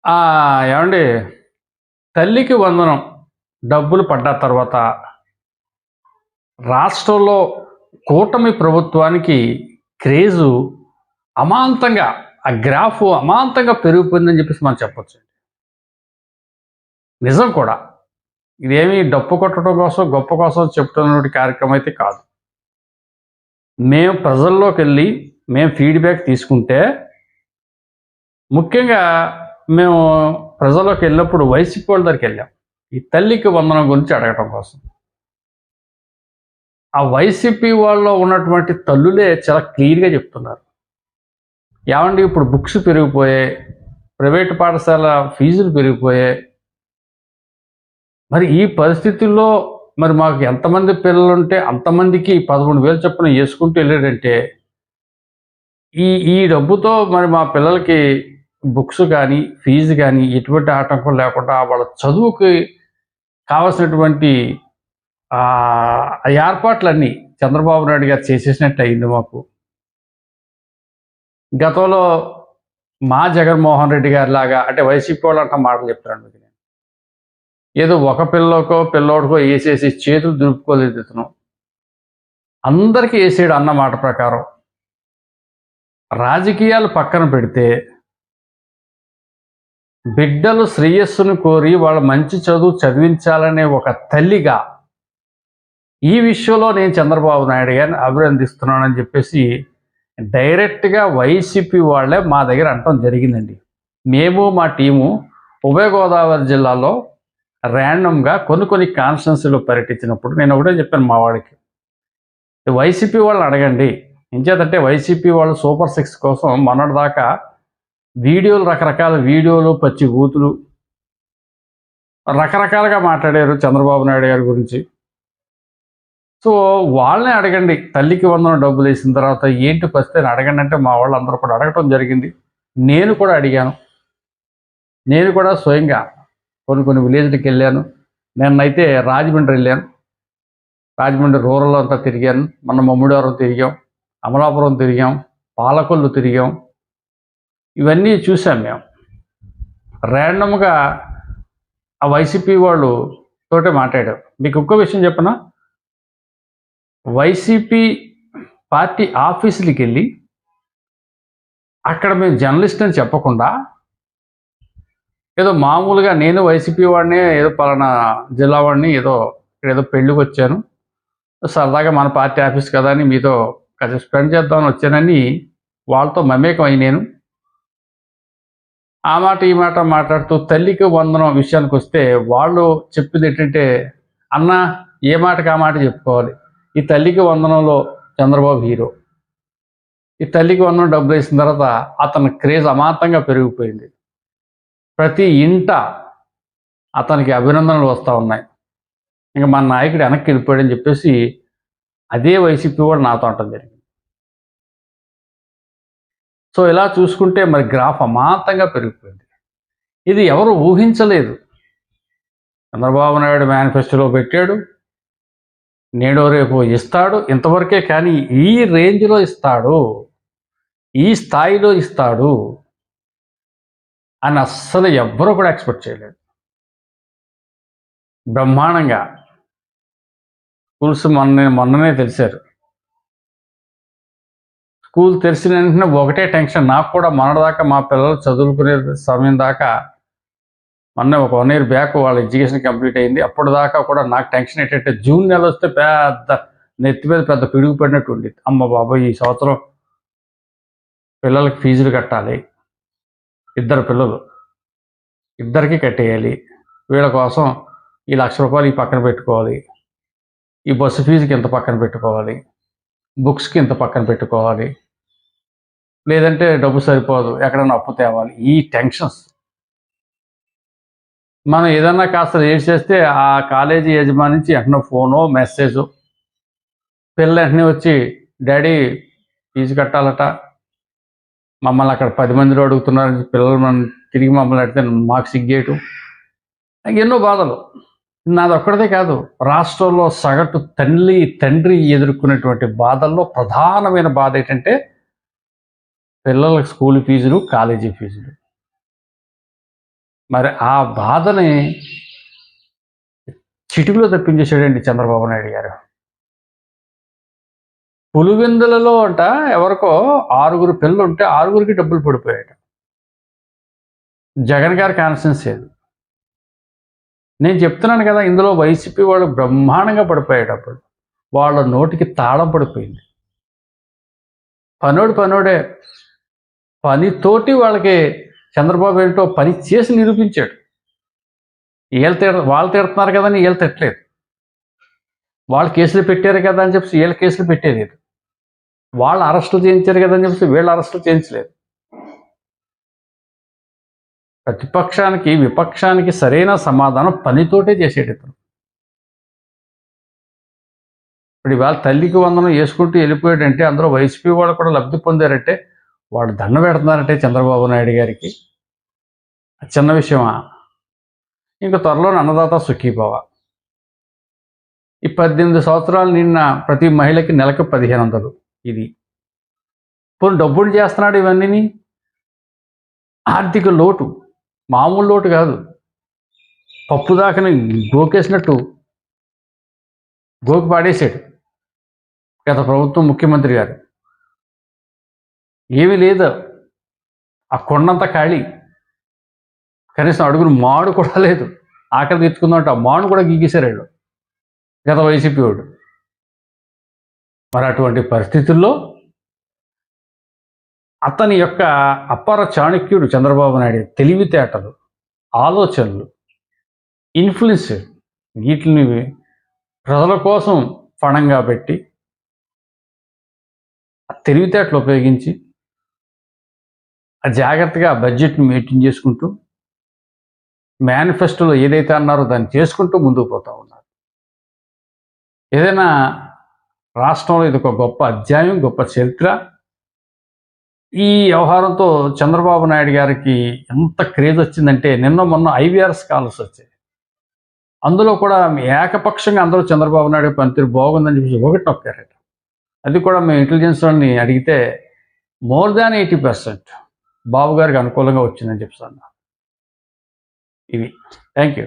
ఏవండి, తల్లికి వందనం డబ్బులు పడ్డ తర్వాత రాష్ట్రంలో కూటమి ప్రభుత్వానికి క్రేజు అమాంతంగా, ఆ గ్రాఫ్ అమాంతంగా పెరిగిపోయిందని చెప్పేసి మనం చెప్పొచ్చు. నిజం కూడా. ఇదేమి డప్పు కొట్టడం కోసం, గొప్ప కోసం చెప్తున్నటువంటి కార్యక్రమం అయితే కాదు. మేము ప్రజల్లోకెళ్ళి మేము ఫీడ్‌బ్యాక్ తీసుకుంటే, ముఖ్యంగా మేము ప్రజల్లోకెళ్ళినప్పుడు వైసీపీ వాళ్ళ దగ్గరికెళ్ళాం. ఈ తల్లికి వందనం గురించి అడగటం కోసం. ఆ వైసీపీ వాళ్ళలో ఉన్నటువంటి తల్లులే చాలా క్లియర్‌గా చెప్తున్నారు. ఏవండీ, ఇప్పుడు బుక్స్ పెరిగిపోయాయి. ప్రైవేట్ పాఠశాల ఫీజులు పెరిగిపోయాయి. మరి ఈ పరిస్థితుల్లో మరి మాకు ఎంతమంది పిల్లలుంటే అంతమందికి 11,000 చొప్పున యేసుకుంటూ వెళ్ళాడంటే, ఈ ఈ డబ్బుతో మరి మా పిల్లలకి బుక్స్ గానీ, ఫీజు గానీ ఎటువంటి ఆటంకం లేకుండా వాళ్ళ చదువుకి కావాల్సినటువంటి ఏర్పాట్లన్నీ చంద్రబాబు నాయుడు గారు చేసేసినట్టు అయింది మాకు. గతంలో మా జగన్మోహన్ రెడ్డి గారిలాగా అంటే వైసీపీ వాళ్ళు అంట మాటలు చెప్తాను మీకు నేను. ఏదో ఒక పిల్లోకో పిల్లోడికో వేసేసి చేతులు దులుపుకోలేదు ఇతను. అందరికీ వేసాడు అన్న మాట ప్రకారం. రాజకీయాలు పక్కన పెడితే బిడ్డలు శ్రేయస్సును కోరి వాళ్ళ మంచి చదువు చదివించాలనే ఒక తల్లిగా ఈ విషయంలో నేను చంద్రబాబు నాయుడు గారిని అభినందిస్తున్నానని చెప్పేసి డైరెక్ట్గా వైసీపీ వాళ్ళే మా దగ్గర అనటం జరిగిందండి. మేము మా టీము ఉభయ గోదావరి జిల్లాలో ర్యాండమ్గా కొన్ని కాన్స్టిట్యున్సీలో పర్యటించినప్పుడు నేను ఒకటే చెప్పాను మా వాడికి, వైసీపీ వాళ్ళని అడగండి. ఇంచేతంటే వైసీపీ వాళ్ళు సూపర్ 6 కోసం మొన్నటిదాకా వీడియోలు, రకరకాల వీడియోలు, పచ్చి బూతులు రకరకాలుగా మాట్లాడారు చంద్రబాబు నాయుడు గారి గురించి. సో వాళ్ళనే అడగండి, తల్లికి వందనం డబ్బులు వేసిన తర్వాత ఏంటి పరిస్థితి అని అడగండి అంటే మా వాళ్ళు అందరూ కూడా అడగటం జరిగింది. నేను కూడా అడిగాను. నేను కూడా స్వయంగా కొన్ని విలేజ్లకి వెళ్ళాను. నేనైతే రాజమండ్రి వెళ్ళాను. రాజమండ్రి రూరల్ అంతా తిరిగాను. మొన్న మమ్మిడివరం తిరిగాం, అమలాపురం తిరిగాం, పాలకొల్లు తిరిగాం. ఇవన్నీ చూసాం మేము. ర్యాండమ్గా ఆ వైసీపీ వాళ్ళు తోటే మాట్లాడాం. మీకు ఒక్క విషయం చెప్పనా, వైసీపీ పార్టీ ఆఫీసులకి వెళ్ళి అక్కడ మేము జర్నలిస్ట్ అని చెప్పకుండా ఏదో మామూలుగా నేను వైసీపీ వాడిని, ఏదో పలానా జిల్లా వాడిని, ఏదో పెళ్ళికి వచ్చాను, సరదాగా మన పార్టీ ఆఫీస్ కదా అని మీతో కాసేపు స్పెండ్ చేద్దామని వచ్చానని వాళ్ళతో మమేకం అయి నేను ఆ మాట ఈ మాట మాట్లాడుతూ తల్లికి వందనం విషయానికి వస్తే వాళ్ళు చెప్పింది ఏంటంటే, అన్న ఏ మాటకి ఆ మాట చెప్పుకోవాలి. ఈ తల్లికి వందనంలో చంద్రబాబు హీరో. ఈ తల్లికి వందనం డబ్బులు వేసిన తర్వాత అతని క్రేజ్ అమాంతంగా పెరిగిపోయింది. ప్రతి ఇంట అతనికి అభినందనలు వస్తూ ఉన్నాయి. ఇంకా మన నాయకుడు వెనక్కి వెళ్ళిపోయాడని చెప్పేసి అదే వైసీపీ కూడా నాతో అంటం జరిగింది. సో ఇలా చూసుకుంటే మరి గ్రాఫ్ అమాంతంగా పెరిగిపోయింది. ఇది ఎవరు ఊహించలేదు. చంద్రబాబు నాయుడు మేనిఫెస్టోలో పెట్టాడు, నేడో రేపు ఇస్తాడు, ఇంతవరకే. కానీ ఈ రేంజ్లో ఇస్తాడు, ఈ స్థాయిలో ఇస్తాడు అని అస్సలు ఎవ్వరూ కూడా ఎక్స్పెక్ట్ చేయలేదు. బ్రహ్మాండంగా స్కూల్స్ మొన్ననే తెలిసారు. స్కూల్ తెరిచిన వెంటనే ఒకటే టెన్షన్ నాకు కూడా. మొన్నటిదాకా మా పిల్లలు చదువుకునే సమయం దాకా, మొన్న ఒక 1 ఇయర్ బ్యాక్ వాళ్ళ ఎడ్యుకేషన్ కంప్లీట్ అయింది. అప్పటిదాకా కూడా నాకు టెన్షన్ ఏంటంటే జూన్ నెల వస్తే పెద్ద నెత్తి మీద పెద్ద పిడుగు పడినట్టు ఉండేది. అమ్మ బాబోయ్, ఈ సంవత్సరం పిల్లలకి ఫీజులు కట్టాలి, 2 పిల్లలు, ఇద్దరికి కట్టేయాలి, వీళ్ళ కోసం ఈ ₹1,00,000 ఈ పక్కన పెట్టుకోవాలి, ఈ బస్సు ఫీజుకి ఇంత పక్కన పెట్టుకోవాలి, బుక్స్కి ఇంత పక్కన పెట్టుకోవాలి, లేదంటే డబ్బు సరిపోదు, ఎక్కడన్నా అప్పు తేవాలి. ఈ టెన్షన్స్. మనం ఏదన్నా కాస్త లేట్ చేస్తే ఆ కాలేజీ యజమాని నుంచి వెంటనే ఫోనో మెసేజో, పిల్లలు వెంటనే వచ్చి డాడీ ఫీజు కట్టాలట, మమ్మల్ని అక్కడ 10 మందిలో అడుగుతున్నారు, పిల్లలు మనం తిరిగి మమ్మల్ని అడిగితే మాకు సిగ్గేయటం, ఎన్నో బాధలు. నాదొక్కడిదే కాదు, రాష్ట్రంలో సగటు తండ్రి ఎదుర్కొనేటువంటి బాధల్లో ప్రధానమైన బాధ ఏంటంటే పిల్లల స్కూల్ ఫీజులు, కాలేజీ ఫీజులు. మరి ఆ బాధని చిటికలో తప్పించేసాడండి చంద్రబాబు నాయుడు గారు. పులివెందులలో అంట ఎవరికో 6 పిల్లలు ఉంటే 6కి డబ్బులు పడిపోయాడు. జగన్ గారి కాన్స్టిట్యున్సీ అది. నేను చెప్తున్నాను కదా, ఇందులో వైసీపీ వాళ్ళు బ్రహ్మాండంగా పడిపోయాడు. అప్పుడు వాళ్ళ నోటికి తాళం పడిపోయింది. పనోడే పనితోటి వాళ్ళకి చంద్రబాబు ఏంటో పని చేసి నిరూపించాడు. వాళ్ళు తిడుతున్నారు కదా అని వీళ్ళు తిట్టలేదు. వాళ్ళు కేసులు పెట్టారు కదా అని చెప్పి వీళ్ళ కేసులు పెట్టేది. వాళ్ళు అరెస్టులు చేయించారు కదా అని చెప్పి వీళ్ళు అరెస్టులు చేయించలేదు. ప్రతిపక్షానికి విపక్షానికి సరైన సమాధానం పనితోటే చేసేది ఇతను. ఇప్పుడు ఇవాళ తల్లికి వందనం వేసుకుంటూ వెళ్ళిపోయాడంటే అందులో వైసీపీ వాళ్ళు కూడా లబ్ధి పొందారంటే వాడు దండ పెడుతున్నారంటే చంద్రబాబు నాయుడు గారికి చిన్న విషయమా? ఇంకా త్వరలో అన్నదాత సుఖీభవ. ఈ 18 సంవత్సరాలు నిన్న ప్రతి మహిళకి నెలకు 1500. ఇది పోనీ డబ్బులు చేస్తున్నాడు. ఇవన్నీ ఆర్థిక లోటు, మామూలు లోటు కాదు. పప్పు దాకని గోకేసినట్టు గోకి పాడేశాడు గత ప్రభుత్వం ముఖ్యమంత్రి గారు. ఏమీ లేదు, ఆ కొండంత ఖాళీ. కనీసం అడుగును మాడు కూడా లేదు. ఆకలి తెచ్చుకుందామంటే ఆ మాడు కూడా గీకేశారు వీళ్ళు, గత వైసీపీ వాడు. మరి అటువంటి పరిస్థితుల్లో అతని యొక్క అపర చాణక్యుడు చంద్రబాబు నాయుడు తెలివితేటలు, ఆలోచనలు, ఇన్ఫ్లుయెన్స్ వీటిని ప్రజల కోసం పణంగా పెట్టి తెలివితేటలు ఉపయోగించి జాగ్రత్తగా బడ్జెట్ని మెయింటైన్ చేసుకుంటూ మేనిఫెస్టోలో ఏదైతే అన్నారో దాన్ని చేసుకుంటూ ముందుకు పోతూ ఉన్నారు. ఏదైనా రాష్ట్రంలో ఇది ఒక గొప్ప అధ్యాయం, గొప్ప చరిత్ర. ఈ వ్యవహారంతో చంద్రబాబు నాయుడు గారికి ఎంత క్రేజ్ వచ్చిందంటే నిన్న మొన్న IVRS కాల్స్ వచ్చాయి. అందులో కూడా ఏకపక్షంగా అందరూ చంద్రబాబు నాయుడు పనితీరు బాగుందని చెప్పి ఒకటి నొక్కారట. అది కూడా మేము ఇంటెలిజెన్స్ వాళ్ళని అడిగితే more than 80% బాబు గారికి అనుకూలంగా వచ్చిందని చెప్తాను. ఇవి థ్యాంక్ యూ.